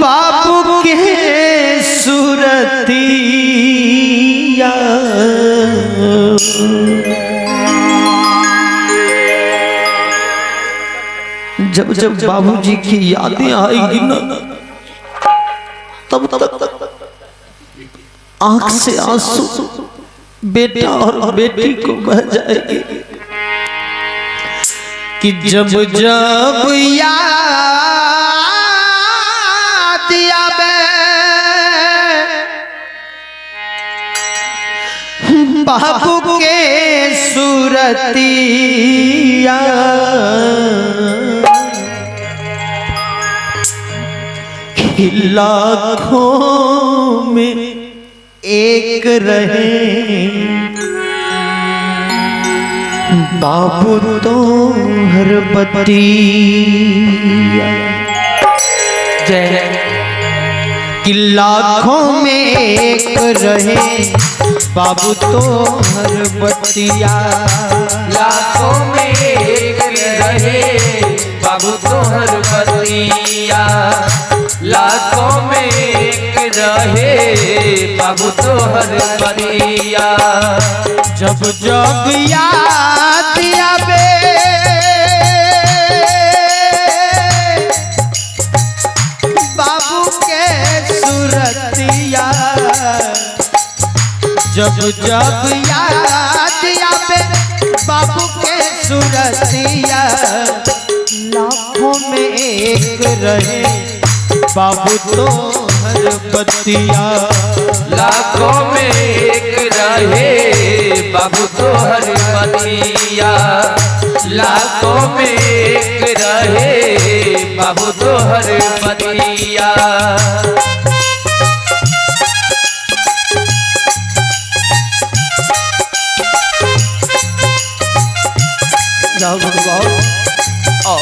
बाबू के सूरतिया जब जब बाबूजी की यादें आएगी ना तब तक आंख से आंसू बेटा और बेटी को बह जाएगी कि जब जब याद आवे बाबू के सूरतिया लाखों में एक रहे बाबू तो हर बतिया जय कि लाखों में एक रहे बाबू तो हर बतिया लाखों में एक रहे बाबू तो हर बतिया लाखों में एक रहे बाबू तो हर बतिया जब जब याद आवे बाबू के सूरतिया जब जब याद आवे बाबू के सूरतिया लाखों में एक रहे बाबू तो हर बतिया लाखों में एक रहे बाबू तो हर बतिया लाखों में एक रहे बाबू तो हर बतिया जाओ जाओ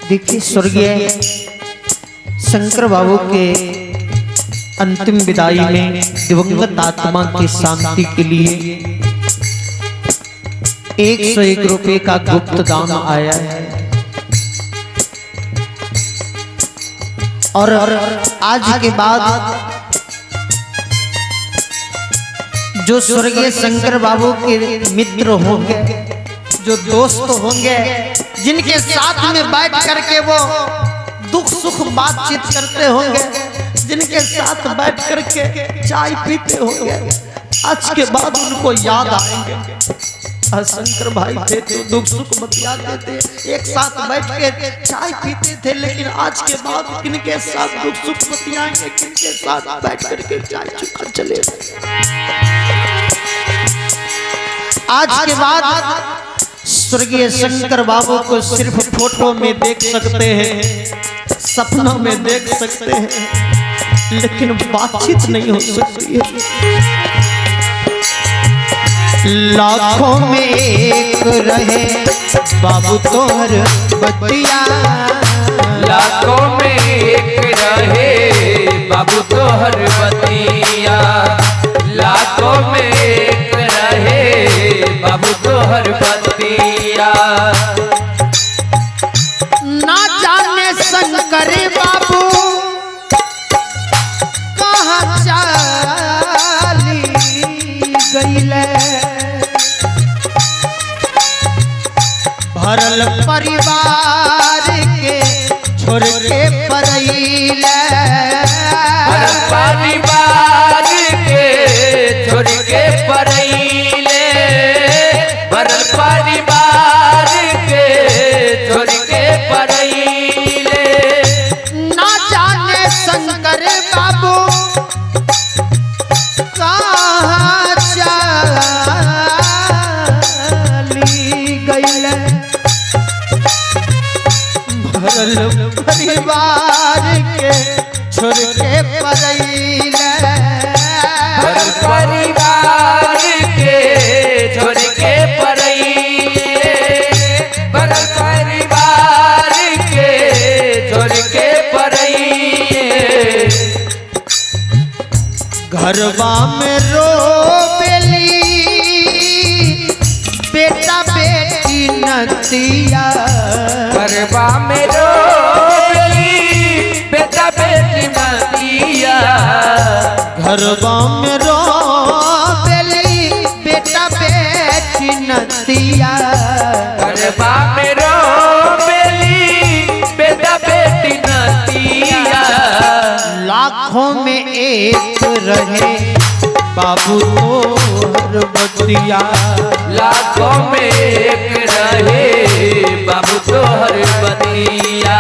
देखिए स्वर्गीय शंकर बाबू के अंतिम विदाई में दिवंगत आत्मा की शांति के लिए 101 रुपए का गुप्त दान आया है और आज के बाद जो स्वर्गीय शंकर बाबू के मित्र होंगे जो दोस्त होंगे जिनके साथ में बैठ करके वो दुख सुख बातचीत करते होंगे जिनके साथ बैठ करके चाय पीते होंगे आज के बाद उनको याद आएंगे शंकर भाई थे तो दुख सुख बतियाते थे एक साथ बैठ के चाय पीते थे लेकिन आज के बाद किनके साथ दुख सुख बतियाएंगे किनके साथ बैठ करके चाय चुका चले आज के बाद स्वर्गीय शंकर बाबू को सिर्फ फोटो में देख सकते हैं सपनों में देख सकते हैं लेकिन बातचीत नहीं हो सकती है लाखों में एक रहे बाबू तो हर बतिया लाखों में एक रहे बाबू तो हर बतिया लाखों में एक रहे बाबू तो हर बतिया ना जाने शंकर बाबू कहाँ चली गईले भरल परिवार के छोड़ के परैले भरल परिवार के छोड़ के परैले भरल परिवार के छोड़ के परैले ना जाने शंकर बाबू कहाँ चली गई परिवार के छोड़ के परैले परिवार के छोड़ के परैले परिवार के छोड़ के परैले घरवा में रोबेली बेटा बेटी नतिया घरवा में रोबेली बेटा बेटी नतिया घरवा में रोबेली बेटा बेटी नतिया घरवा में रोबेली बेटा बेटी नतिया लाखों में एक रहे बाबू तोहर बतिया लाखों में एक रहे बाबू तोहर बतिया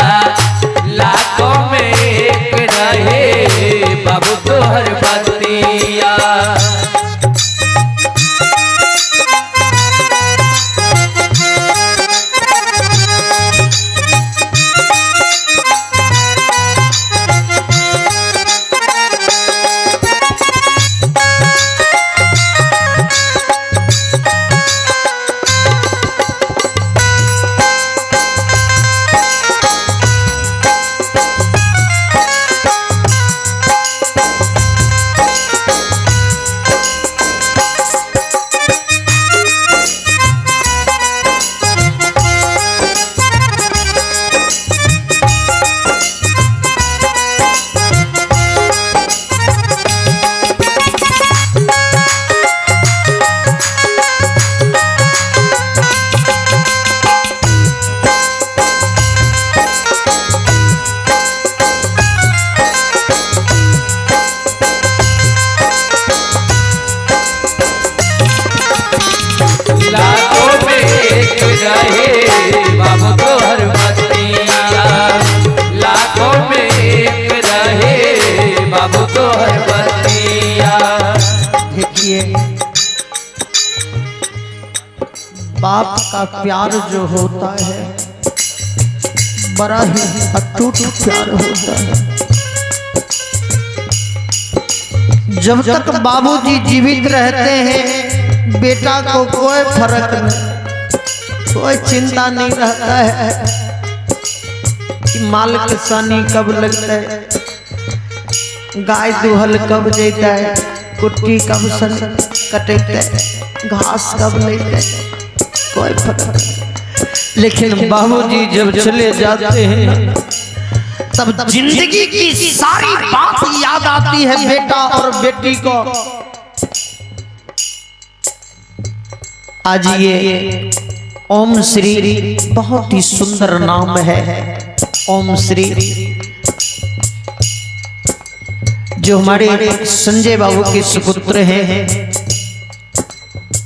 लाखों में एक रहे बाबू तोहर बतिया बाप का प्यार जो होता है बड़ा ही अटूट प्यार होता है। जब तक बाबूजी जीवित रहते हैं बेटा को कोई फर्क नहीं, कोई चिंता नहीं रहता है कि माल किसानी कब लगता है, गाय दुहल कब देता है, कुट्टी कब सन कटेता है, घास कब लेता है, कोई फर्क नहीं। लेकिन बाबूजी जब चले जाते हैं तब जिंदगी की सारी बात याद आती है बेटा और बेटी को। आज ये ओम श्री बहुत ही सुंदर नाम है। ओम श्री जो हमारे संजय बाबू के सुपुत्र हैं,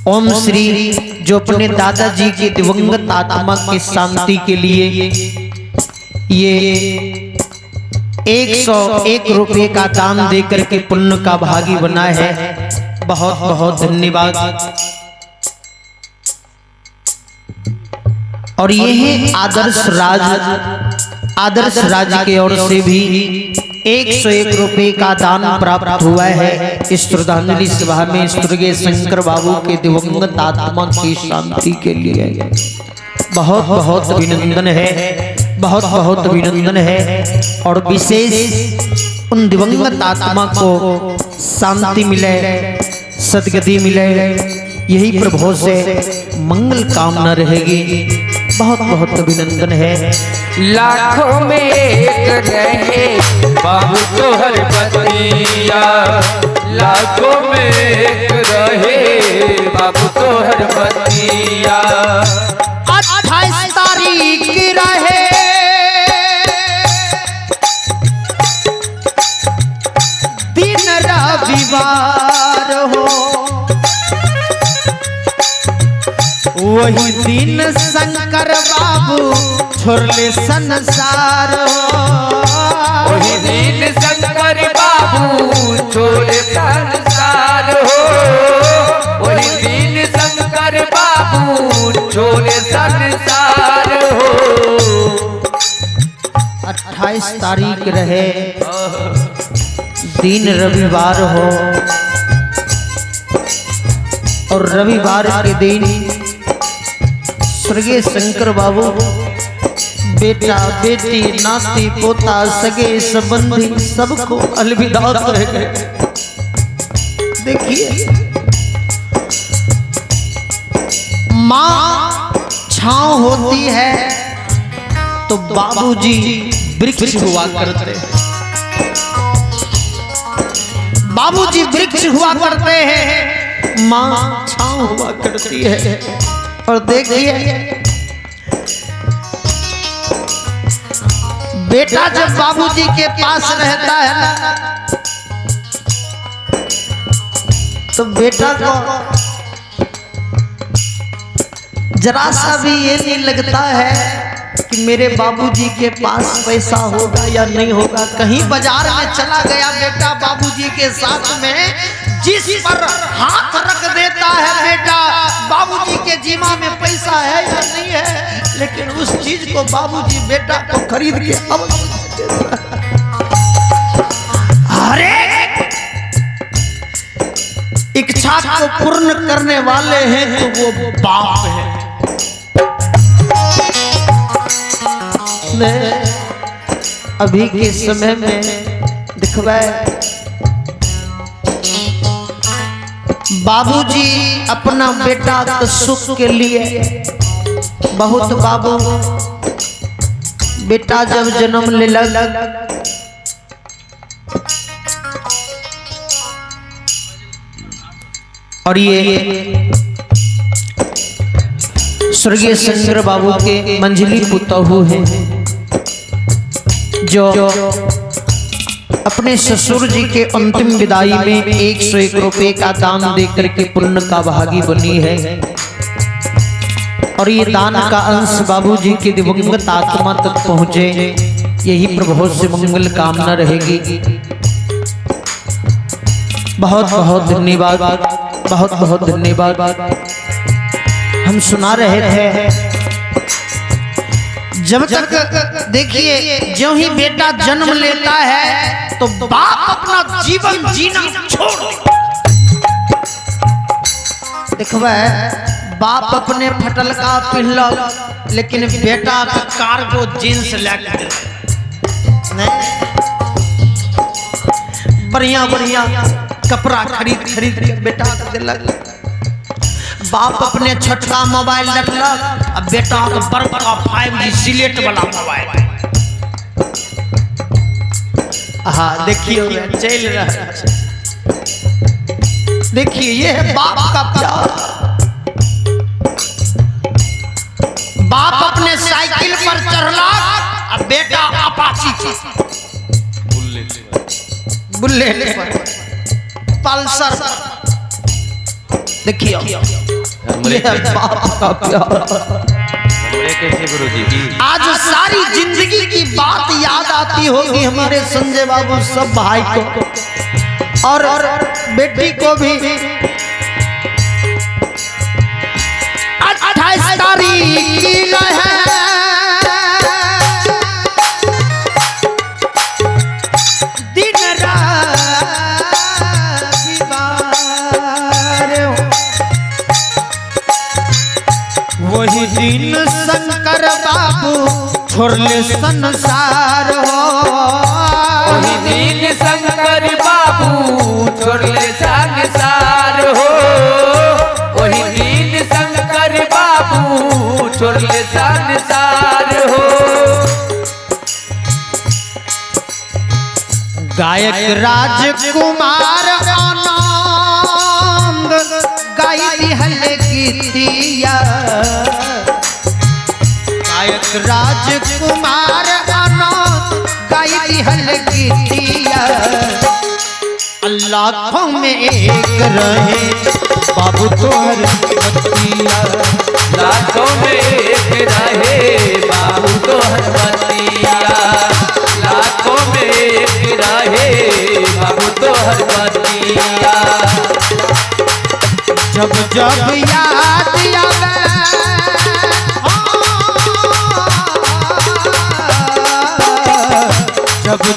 ओम श्री जो अपने दादाजी के दिवंगत आत्मा की शांति के लिए ये 101 रुपये का दान देकर के पुण्य का भागी बना है। बहुत बहुत धन्यवाद। और ये है आदर्श राज की ओर से भी 101 रुपये का दान प्राप्त हुआ है। इस श्रद्धांजलि सभा में स्वर्गीय शंकर बाबू के दिवंगत आत्मा की शांति के लिए बहुत बहुत अभिनंदन है, बहुत बहुत अभिनंदन है। और विशेष उन दिवंगत आत्मा को शांति मिले, सदगति मिले, यही प्रभु से मंगल कामना रहेगी। बहुत बहुत अभिनंदन है। लाखों में एक रहे बाबू तोहर बतिया, लाखों में एक रहे बाबू तोहर बतिया। 28 तारीख रहे दिन रविवार हो, वही दिन शंकर बाबू छोड़ले संसार हो, वही दिन शंकर बाबू छोड़े संसार हो, वही दिन शंकर बाबू छोड़े संसार हो। 28 तारीख रहे, दिन रविवार हो, और रविवार के दिन स्वर्गीय शंकर बाबू बेटा बेटी नाती पोता सगे संबंधी सबको अलविदा कह गए। देखिए, माँ छांव होती है तो बाबूजी वृक्ष हुआ करते हैं। बाबूजी वृक्ष हुआ करते हैं, माँ छांव हुआ करती है। और देखिए, बेटा जब बाबूजी के पास रहता है ना, तो बेटा को जरा सा भी ये नहीं लगता है कि मेरे बाबूजी के पास पैसा होगा या नहीं होगा। कहीं बाजार में चला गया बेटा बाबूजी के साथ में, जिस पर हाथ रख देता है बेटा, बाबूजी के जीमा में पैसा है या नहीं है, लेकिन उस चीज को बाबूजी बेटा को खरीद के अवश्य देता है। अरे इच्छा को पूर्ण करने वाले हैं तो वो बाप है। अभी के समय में दिखवाए, बाबूजी अपना बेटा के सुख के लिए बहुत, बाबू बेटा जब जन्म ले लग, और ये स्वर्गीय शंकर बाबू के मंझली पुतहू हैं जो अपने ससुर जी के अंतिम विदाई में 101 रुपए का दान देकर के पुण्य का भागी बनी है। और ये दान का अंश बाबूजी के दिवंगत आत्मा तक पहुंचे, यही प्रभु से मंगल कामना रहेगी। बहुत बहुत धन्यवाद, बहुत बहुत धन्यवाद। हम सुना रहे थे, जब तक देखिए जो ही बेटा जन्म लेता है तो बाप अपना जीवन जीना छोड़ देता। देखबे, बाप अपने फटल का पिहला, लेकिन बेटा का कार्गो जींस लेके बढ़िया बढ़िया कपड़ा खरीद खरीद के बेटा को दिलक। बाप अपने छोटका मोबाइल रखलक, अब बेटा को बड़का 5G सिलेट वाला मोबाइल। हाँ देखिए चल रहा है, देखिए ये है बाप का प्यार। बाप अपने साइकिल पर चढ़ला, अब बेटा अपाची बुलेट पर, पल्सर। देखिए बाप का प्यार। आज सारी जिंदगी की बात याद आती होगी हमारे संजय बाबू सब भाई को, और बेटी को भी। 28 तारीख की है, दिन वही दिन शंकर बाबू छोड़ले संसार हो। वही दिन शंकर बाबू छोड़ले संसार हो। वही दिन शंकर बाबू छोड़ले संसार हो। गायक राजकुमार आनंद गाई हल गीतिया। गायक राजकुमार आनंद गाई हल गीतिया। लाखों में एक रहे बाबू तोहर बतिया। लाखों में एक रहे बाबू तोहर बतिया। लाखों में एक रहे बाबू तोहर बतिया। जब जब याद आवे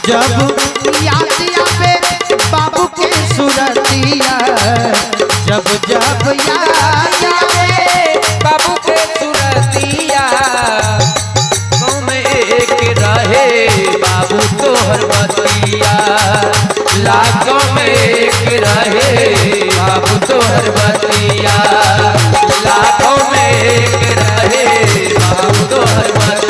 जब याद आवे बाबू के सूरतिया, जब जब याद आवे बाबू के सूरतिया, गाँव में एक रहे बाबू तोहर बतिया, लाखों में एक रहे बाबू तोहर बतिया, लाखों में एक रहे बाबू तोहर बतिया।